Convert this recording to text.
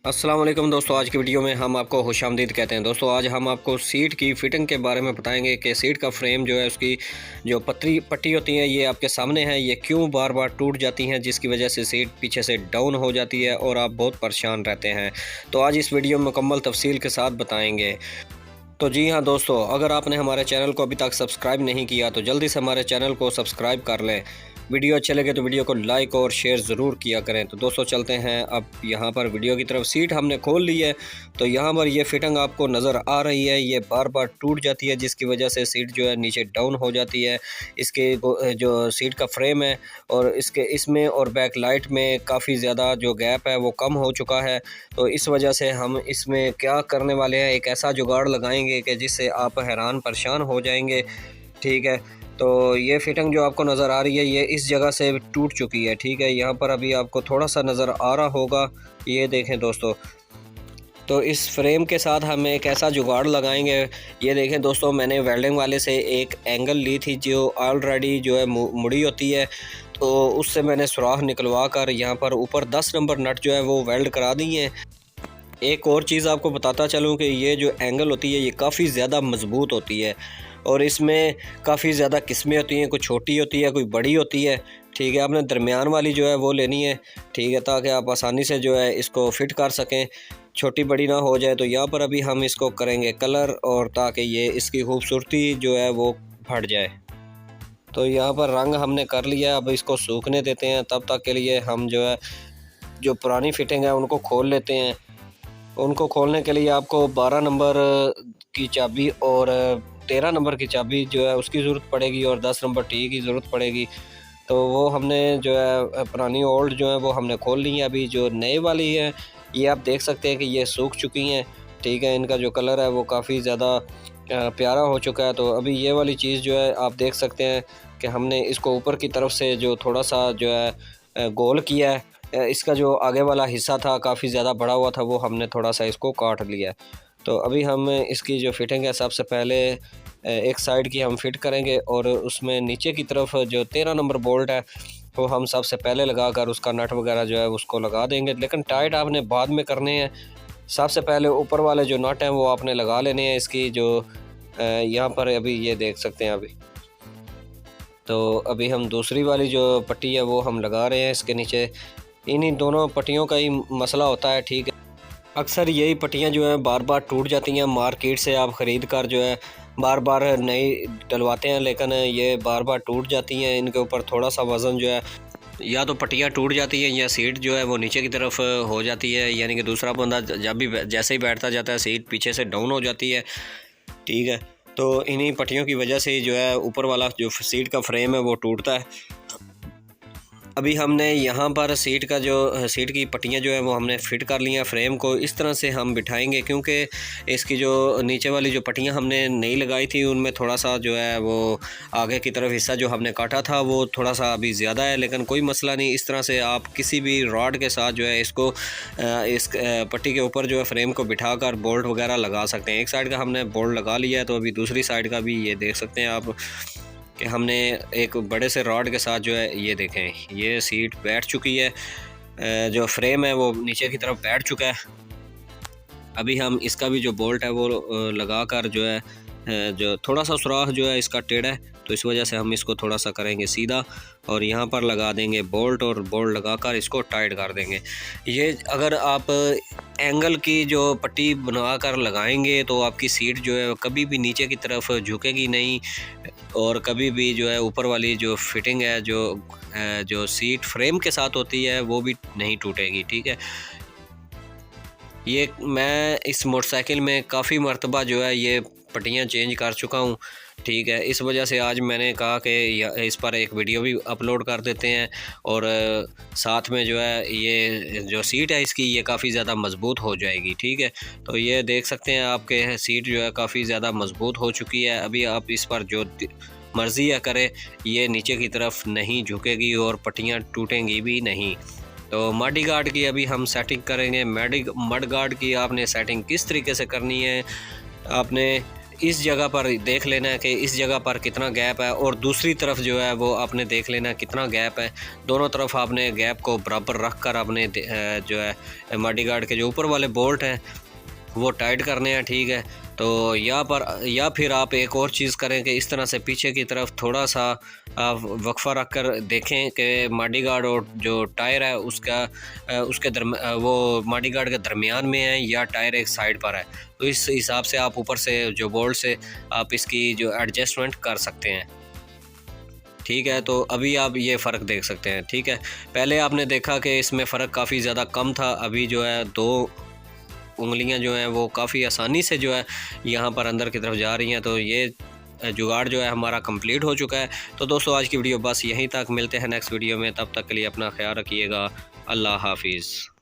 अस्सलाम वालेकुम दोस्तों, आज की वीडियो में हम आपको खुशामदीद कहते हैं। दोस्तों आज हम आपको सीट की फ़िटिंग के बारे में बताएंगे कि सीट का फ्रेम जो है उसकी जो पट्टी होती है ये आपके सामने है, ये क्यों बार बार टूट जाती हैं, जिसकी वजह से सीट पीछे से डाउन हो जाती है और आप बहुत परेशान रहते हैं। तो आज इस वीडियो में मुकम्मल तफसील के साथ बताएँगे। तो जी हाँ दोस्तों, अगर आपने हमारे चैनल को अभी तक सब्सक्राइब नहीं किया तो जल्दी से हमारे चैनल को सब्सक्राइब कर लें। वीडियो अच्छे लगे तो वीडियो को लाइक और शेयर ज़रूर किया करें। तो दोस्तों चलते हैं अब यहाँ पर वीडियो की तरफ। सीट हमने खोल ली है, तो यहाँ पर ये फिटिंग आपको नज़र आ रही है, ये बार बार टूट जाती है, जिसकी वजह से सीट जो है नीचे डाउन हो जाती है। इसके जो सीट का फ्रेम है और इसमें और बैक लाइट में काफ़ी ज़्यादा जो गैप है वो कम हो चुका है। तो इस वजह से हम इसमें क्या करने वाले हैं, एक ऐसा जुगाड़ लगाएंगे कि जिससे आप हैरान परेशान हो जाएंगे। ठीक है, तो ये फिटिंग जो आपको नज़र आ रही है ये इस जगह से टूट चुकी है। ठीक है, यहाँ पर अभी आपको थोड़ा सा नज़र आ रहा होगा, ये देखें दोस्तों। तो इस फ्रेम के साथ हम एक ऐसा जुगाड़ लगाएंगे। ये देखें दोस्तों, मैंने वेल्डिंग वाले से एक एंगल ली थी जो ऑलरेडी जो है मुड़ी होती है, तो उससे मैंने सुराख निकलवा कर यहाँ पर ऊपर 10 नंबर नट जो है वो वेल्ड करा दिए हैं। एक और चीज़ आपको बताता चलूँ कि ये जो एंगल होती है ये काफ़ी ज़्यादा मज़बूत होती है और इसमें काफ़ी ज़्यादा किस्में होती हैं, कोई छोटी होती है कोई बड़ी होती है। ठीक है, आपने दरमियान वाली जो है वो लेनी है। ठीक है, ताकि आप आसानी से जो है इसको फ़िट कर सकें, छोटी बड़ी ना हो जाए। तो यहाँ पर अभी हम इसको करेंगे कलर, और ताकि ये इसकी खूबसूरती जो है वो बढ़ जाए। तो यहाँ पर रंग हमने कर लिया, अब इसको सूखने देते हैं। तब तक के लिए हम जो है जो पुरानी फ़िटिंग है उनको खोल लेते हैं। उनको खोलने के लिए आपको 12 नंबर की चाबी और 13 नंबर की चाबी जो है उसकी ज़रूरत पड़ेगी और 10 नंबर टी की ज़रूरत पड़ेगी। तो वो हमने जो है पुरानी ओल्ड जो है वो हमने खोल ली है। अभी जो नए वाली है ये आप देख सकते हैं कि ये सूख चुकी हैं। ठीक है, इनका जो कलर है वो काफ़ी ज़्यादा प्यारा हो चुका है। तो अभी ये वाली चीज़ जो है आप देख सकते हैं कि हमने इसको ऊपर की तरफ से जो थोड़ा सा जो है गोल किया है। इसका जो आगे वाला हिस्सा था काफ़ी ज़्यादा बड़ा हुआ था, वो हमने थोड़ा सा इसको काट लिया है। तो अभी हम इसकी जो फिटिंग है सबसे पहले एक साइड की हम फिट करेंगे और उसमें नीचे की तरफ जो 13 नंबर बोल्ट है वो हम सबसे पहले लगा कर उसका नट वगैरह जो है उसको लगा देंगे, लेकिन टाइट आपने बाद में करने हैं। सबसे पहले ऊपर वाले जो नट हैं वो आपने लगा लेने हैं। इसकी जो यहाँ पर अभी ये देख सकते हैं अभी, तो अभी हम दूसरी वाली जो पट्टी है वो हम लगा रहे हैं इसके नीचे। इन्हीं दोनों पट्टियों का ही मसला होता है। ठीक है, अक्सर यही पट्टियाँ जो हैं बार बार टूट जाती हैं। मार्केट से आप ख़रीद कर जो है बार बार नई डलवाते हैं, लेकिन ये बार बार टूट जाती हैं। इनके ऊपर थोड़ा सा वज़न जो है, या तो पट्टियाँ टूट जाती हैं या सीट जो है वो नीचे की तरफ हो जाती है, यानी कि दूसरा बंदा जब भी जैसे ही बैठता जाता है सीट पीछे से डाउन हो जाती है। ठीक है, तो इन्हीं पट्टियों की वजह से जो है ऊपर वाला जो सीट का फ्रेम है वो टूटता है। अभी हमने यहाँ पर सीट की पट्टियाँ जो है वो हमने फ़िट कर ली हैं। फ्रेम को इस तरह से हम बिठाएंगे क्योंकि इसकी जो नीचे वाली जो पट्टियाँ हमने नहीं लगाई थी उनमें थोड़ा सा जो है वो आगे की तरफ हिस्सा जो हमने काटा था वो थोड़ा सा अभी ज़्यादा है, लेकिन कोई मसला नहीं। इस तरह से आप किसी भी रॉड के साथ जो है इसको इस पट्टी के ऊपर जो है फ्रेम को बिठा कर बोल्ट वगैरह लगा सकते हैं। एक साइड का हमने बोल्ट लगा लिया है, तो अभी दूसरी साइड का भी ये देख सकते हैं आप कि हमने एक बड़े से रॉड के साथ जो है ये देखें ये सीट बैठ चुकी है, जो फ्रेम है वो नीचे की तरफ बैठ चुका है। अभी हम इसका भी जो बोल्ट है वो लगा कर जो है जो थोड़ा सा सुराख जो है इसका टेढ़ा है, तो इस वजह से हम इसको थोड़ा सा करेंगे सीधा और यहाँ पर लगा देंगे बोल्ट और बोल्ट लगाकर इसको टाइट कर देंगे। ये अगर आप एंगल की जो पट्टी बना कर लगाएंगे तो आपकी सीट जो है कभी भी नीचे की तरफ झुकेगी नहीं और कभी भी जो है ऊपर वाली जो फिटिंग है जो सीट फ्रेम के साथ होती है वो भी नहीं टूटेगी। ठीक है, ये मैं इस मोटरसाइकिल में काफ़ी मरतबा जो है ये पट्टियाँ चेंज कर चुका हूँ। ठीक है, इस वजह से आज मैंने कहा कि इस पर एक वीडियो भी अपलोड कर देते हैं और साथ में जो है ये जो सीट है इसकी ये काफ़ी ज़्यादा मज़बूत हो जाएगी। ठीक है, तो ये देख सकते हैं आपके सीट जो है काफ़ी ज़्यादा मज़बूत हो चुकी है। अभी आप इस पर जो मर्ज़ी है करें, ये नीचे की तरफ नहीं झुकेगी और पट्टियाँ टूटेंगी भी नहीं। तो मड गार्ड की अभी हम सेटिंग करेंगे। मड गार्ड की आपने सेटिंग किस तरीके से करनी है, आपने इस जगह पर देख लेना है कि इस जगह पर कितना गैप है, और दूसरी तरफ जो है वो आपने देख लेना है कितना गैप है। दोनों तरफ आपने गैप को बराबर रख कर आपने जो है मडगार्ड के जो ऊपर वाले बोल्ट हैं वो टाइट करने हैं, ठीक है। तो यहाँ पर या फिर आप एक और चीज़ करें कि इस तरह से पीछे की तरफ थोड़ा सा वक्फा रख कर देखें कि मडगार्ड और जो टायर है उसके वो मडगार्ड के दरमियान में है या टायर एक साइड पर है। तो इस हिसाब से आप ऊपर से जो बोल्ट से आप इसकी जो एडजस्टमेंट कर सकते हैं, ठीक है। तो अभी आप ये फ़र्क देख सकते हैं, ठीक है। पहले आपने देखा कि इसमें फ़र्क काफ़ी ज़्यादा कम था, अभी जो है 2 उंगलियां जो हैं वो काफ़ी आसानी से जो है यहाँ पर अंदर की तरफ जा रही हैं। तो ये जुगाड़ जो है हमारा कंप्लीट हो चुका है। तो दोस्तों आज की वीडियो बस यहीं तक, मिलते हैं नेक्स्ट वीडियो में, तब तक के लिए अपना ख्याल रखिएगा। अल्लाह हाफिज़।